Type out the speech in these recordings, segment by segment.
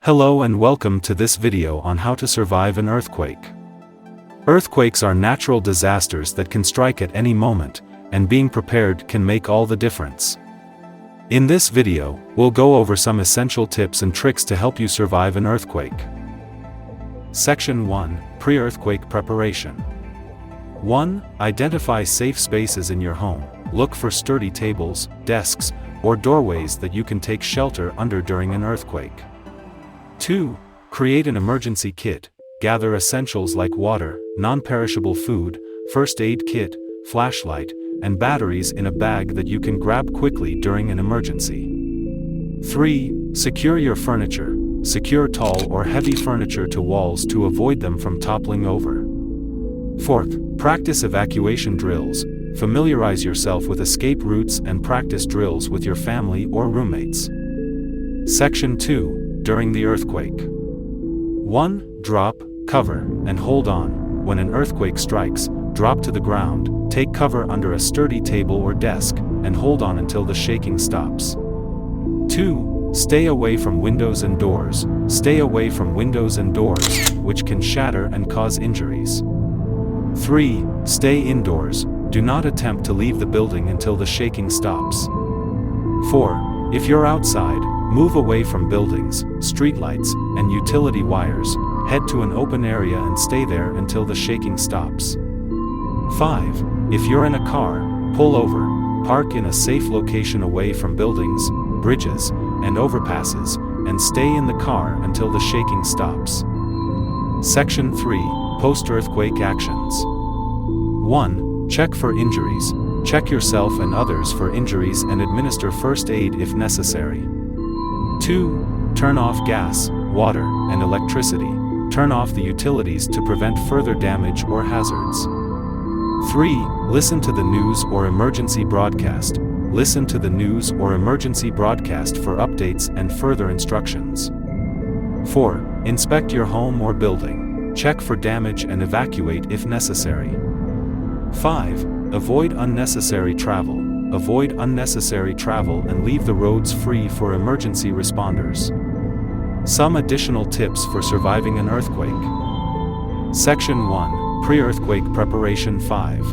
Hello and welcome to this video on how to survive an earthquake. Earthquakes are natural disasters that can strike at any moment, and being prepared can make all the difference. In this video, we'll go over some essential tips and tricks to help you survive an earthquake. Section 1. Pre-earthquake preparation. 1. Identify safe spaces in your home. Look for sturdy tables, desks, or doorways that you can take shelter under during an earthquake. 2. Create an emergency kit. Gather essentials like water, non-perishable food, first aid kit, flashlight, and batteries in a bag that you can grab quickly during an emergency. 3. Secure your furniture. Secure tall or heavy furniture to walls to avoid them from toppling over. 4th. Practice evacuation drills. Familiarize yourself with escape routes and practice drills with your family or roommates. Section 2. During the earthquake. 1. Drop, cover, and hold on. When an earthquake strikes, drop to the ground, take cover under a sturdy table or desk, and hold on until the shaking stops. 2. Stay away from windows and doors. Stay away from windows and doors, which can shatter and cause injuries. 3. Stay indoors. Do not attempt to leave the building until the shaking stops. 4. If you're outside, move away from buildings, streetlights, and utility wires. Head to an open area and stay there until the shaking stops. 5. If you're in a car, pull over, park in a safe location away from buildings, bridges, and overpasses, and stay in the car until the shaking stops. Section 3. Post-earthquake actions. 1. Check for injuries. Check yourself and others for injuries and administer first aid if necessary. 2. Turn off gas, water, and electricity. Turn off the utilities to prevent further damage or hazards. 3. Listen to the news or emergency broadcast. Listen to the news or emergency broadcast for updates and further instructions. 4. Inspect your home or building. Check for damage and evacuate if necessary. 5. Avoid unnecessary travel. Avoid unnecessary travel and leave the roads free for emergency responders. Some additional tips for surviving an earthquake. Section 1. Pre-earthquake preparation. 5.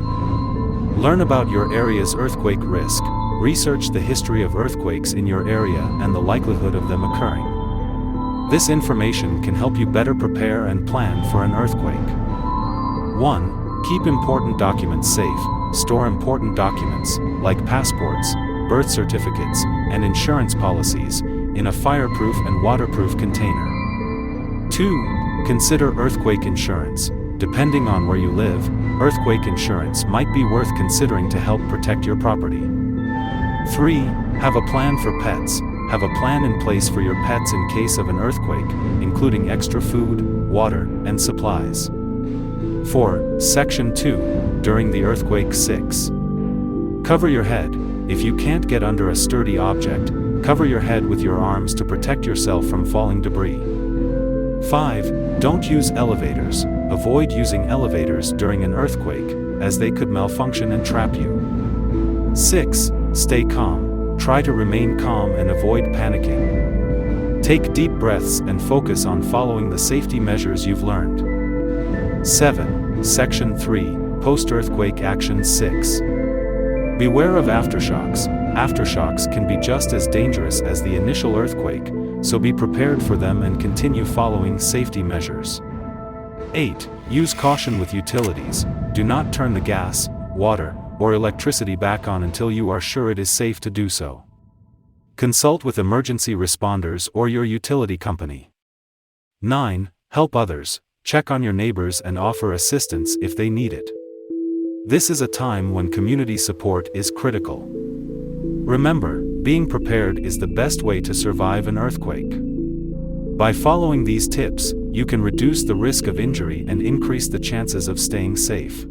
Learn about your area's earthquake risk. Research the history of earthquakes in your area and the likelihood of them occurring. This information can help you better prepare and plan for an earthquake. 1. Keep important documents safe. Store important documents, like passports, birth certificates, and insurance policies, in a fireproof and waterproof container. 2. Consider earthquake insurance. Depending on where you live, earthquake insurance might be worth considering to help protect your property. 3. Have a plan for pets. Have a plan in place for your pets in case of an earthquake, including extra food, water, and supplies. 4. Section 2. During the earthquake. 6. Cover your head. If you can't get under a sturdy object, cover your head with your arms to protect yourself from falling debris. 5. Don't use elevators. Avoid using elevators during an earthquake, as they could malfunction and trap you. 6. Stay calm. Try to remain calm and avoid panicking. Take deep breaths and focus on following the safety measures you've learned. 7. Section 3. Post-earthquake action. 6. Beware of aftershocks. Aftershocks can be just as dangerous as the initial earthquake, so be prepared for them and continue following safety measures. 8. Use caution with utilities. Do not turn the gas, water, or electricity back on until you are sure it is safe to do so. Consult with emergency responders or your utility company. 9. Help others. Check on your neighbors and offer assistance if they need it. This is a time when community support is critical. Remember, being prepared is the best way to survive an earthquake. By following these tips, you can reduce the risk of injury and increase the chances of staying safe.